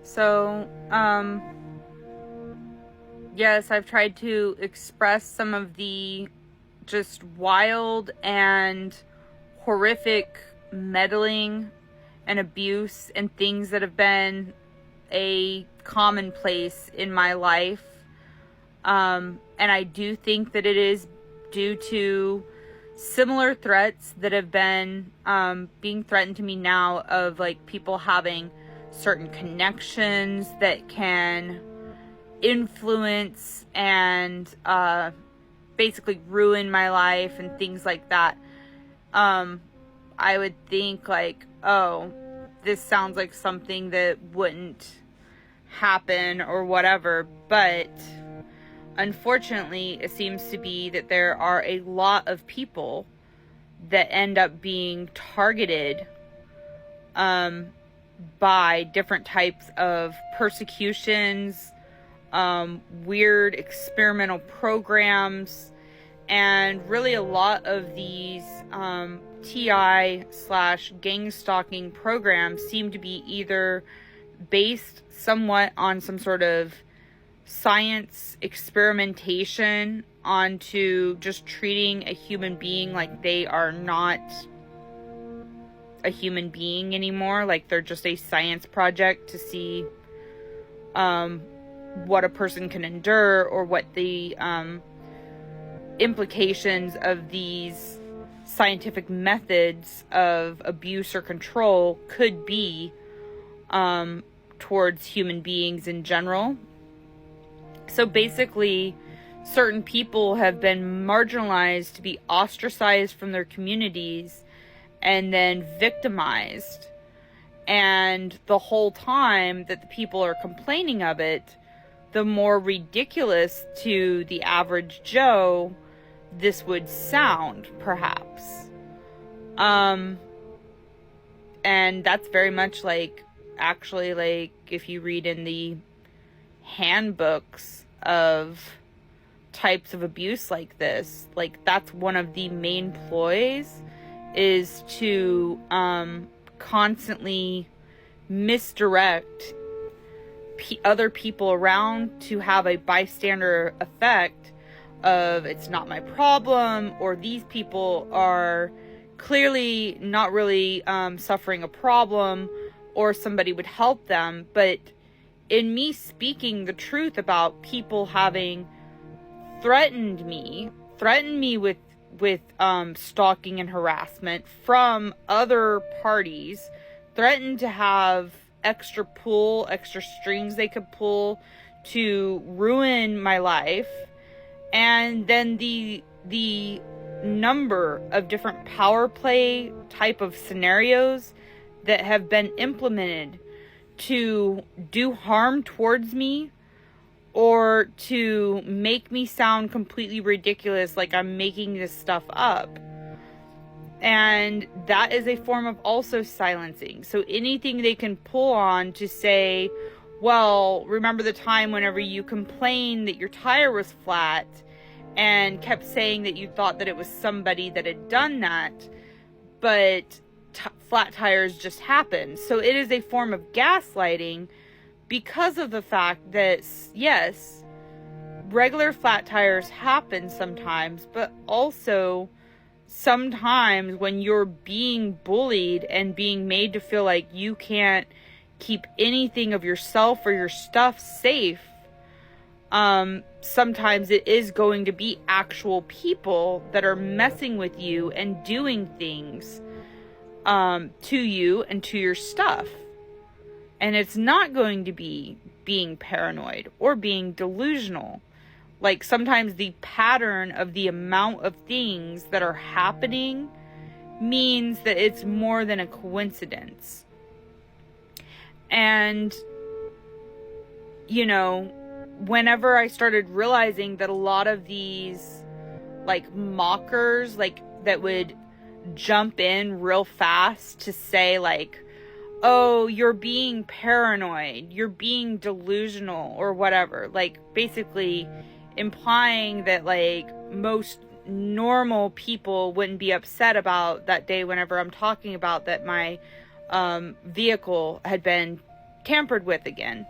So, yes, I've tried to express some of the just wild and horrific meddling and abuse and things that have been a commonplace in my life. And I do think that it is due to similar threats that have been being threatened to me now, of like people having certain connections that can influence and basically ruin my life and things like that. I would think like, oh, this sounds like something that wouldn't happen or whatever, but unfortunately it seems to be that there are a lot of people that end up being targeted by different types of persecutions, weird experimental programs, and really a lot of these TI/gangstalking programs seem to be either based somewhat on some sort of science experimentation onto just treating a human being like they are not a human being anymore, like they're just a science project to see what a person can endure, or what the implications of these scientific methods of abuse or control could be towards human beings in general. So basically, certain people have been marginalized to be ostracized from their communities and then victimized. And the whole time that the people are complaining of it, the more ridiculous to the average Joe this would sound, perhaps. And that's very much like, actually, like, if you read in the handbooks of types of abuse like this, like, that's one of the main ploys, is to constantly misdirect other people around to have a bystander effect of, it's not my problem, or these people are clearly not really suffering a problem, or somebody would help them. But in me speaking the truth about people having threatened me with stalking and harassment from other parties, threatened to have extra strings they could pull to ruin my life, and then the number of different power play type of scenarios that have been implemented to do harm towards me, or to make me sound completely ridiculous, like I'm making this stuff up. And that is a form of also silencing. So anything they can pull on to say, well, remember the time whenever you complained that your tire was flat, and kept saying that you thought that it was somebody that had done that, but flat tires just happen. So it is a form of gaslighting, because of the fact that, yes, regular flat tires happen sometimes, but also sometimes when you're being bullied and being made to feel like you can't keep anything of yourself or your stuff safe, sometimes it is going to be actual people that are messing with you and doing things to you and to your stuff. And it's not going to be being paranoid or being delusional. Like, sometimes the pattern of the amount of things that are happening means that it's more than a coincidence. And, you know, whenever I started realizing that a lot of these, like, mockers, like, that would jump in real fast to say, like, oh, you're being paranoid, you're being delusional, or whatever, like, basically implying that, like, most normal people wouldn't be upset about that day whenever I'm talking about that my vehicle had been tampered with again.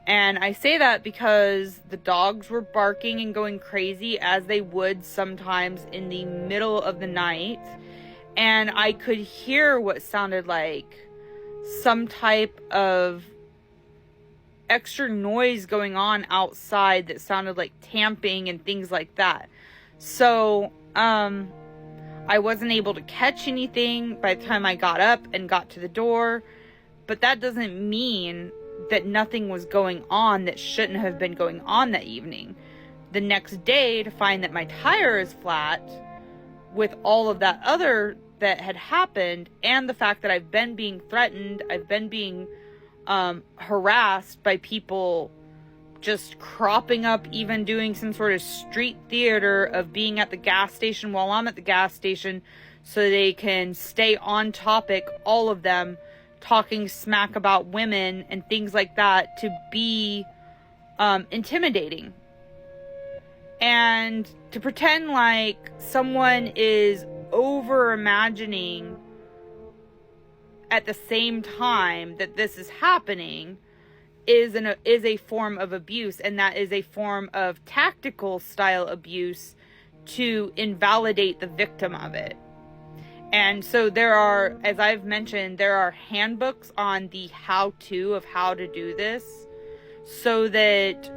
And I say that because the dogs were barking and going crazy, as they would sometimes in the middle of the night. And I could hear what sounded like some type of extra noise going on outside that sounded like tamping and things like that. So, I wasn't able to catch anything by the time I got up and got to the door. But that doesn't mean that nothing was going on that shouldn't have been going on that evening. The next day, to find that my tire is flat with all of that other that had happened, and the fact that I've been being threatened, I've been being harassed by people just cropping up, even doing some sort of street theater of being at the gas station while I'm at the gas station so they can stay on topic, all of them talking smack about women and things like that, to be intimidating. And to pretend like someone is over imagining at the same time that this is happening is a form of abuse, and that is a form of tactical style abuse to invalidate the victim of it. And so there are, as I've mentioned, there are handbooks on the how-to of how to do this, so that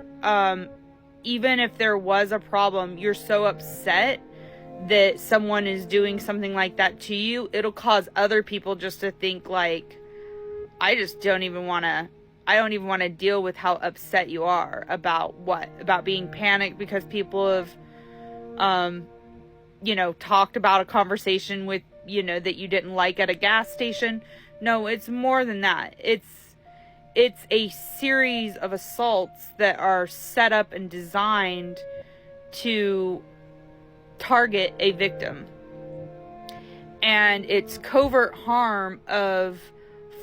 even if there was a problem, you're so upset that someone is doing something like that to you, it'll cause other people just to think like, I don't even want to deal with how upset you are about what? About being panicked because people have, talked about a conversation with, that you didn't like at a gas station. No, it's more than that. It's a series of assaults that are set up and designed to target a victim. And it's covert harm of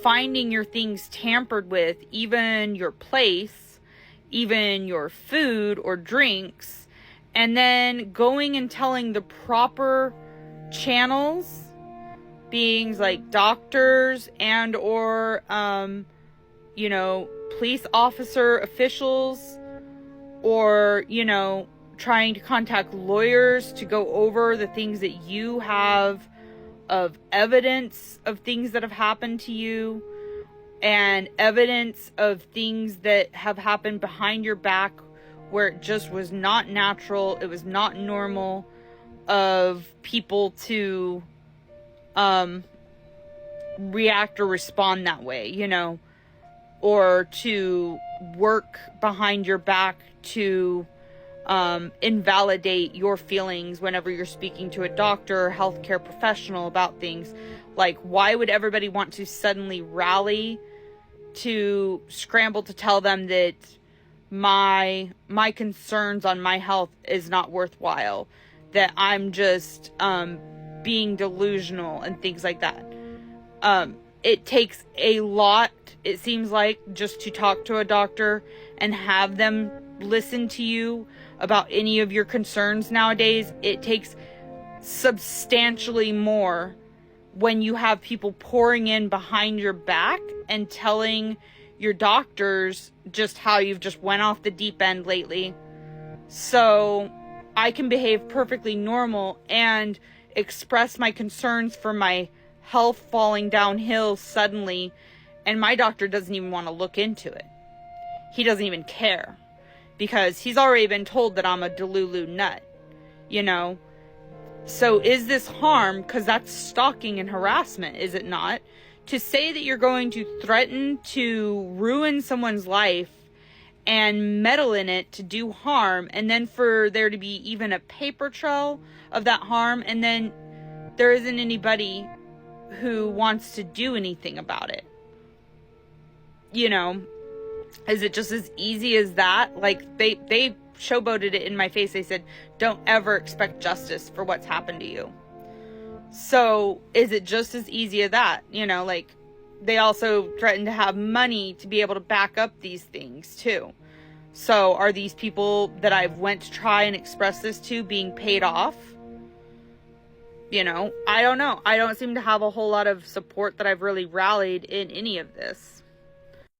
finding your things tampered with, even your place, even your food or drinks, and then going and telling the proper channels, beings like doctors and or police officer officials, or trying to contact lawyers to go over the things that you have of evidence of things that have happened to you, and evidence of things that have happened behind your back where it just was not natural, it was not normal of people to react or respond that way, or to work behind your back to invalidate your feelings whenever you're speaking to a doctor or healthcare professional about things. Like, why would everybody want to suddenly rally to scramble to tell them that my concerns on my health is not worthwhile, that I'm just being delusional and things like that. It takes a lot, it seems like, just to talk to a doctor and have them listen to you about any of your concerns nowadays. It takes substantially more when you have people pouring in behind your back and telling your doctors just how you've just went off the deep end lately. So I can behave perfectly normal and express my concerns for my health falling downhill suddenly, and my doctor doesn't even want to look into it. He doesn't even care, because he's already been told that I'm a delulu nut, So is this harm? Because that's stalking and harassment, is it not? To say that you're going to threaten to ruin someone's life and meddle in it to do harm, and then for there to be even a paper trail of that harm, and then there isn't anybody who wants to do anything about it. Is it just as easy as that? Like, they showboated it in my face. They said, don't ever expect justice for what's happened to you. So is it just as easy as that? Like, they also threatened to have money to be able to back up these things too. So are these people that I've went to try and express this to being paid off? I don't know. I don't seem to have a whole lot of support that I've really rallied in any of this.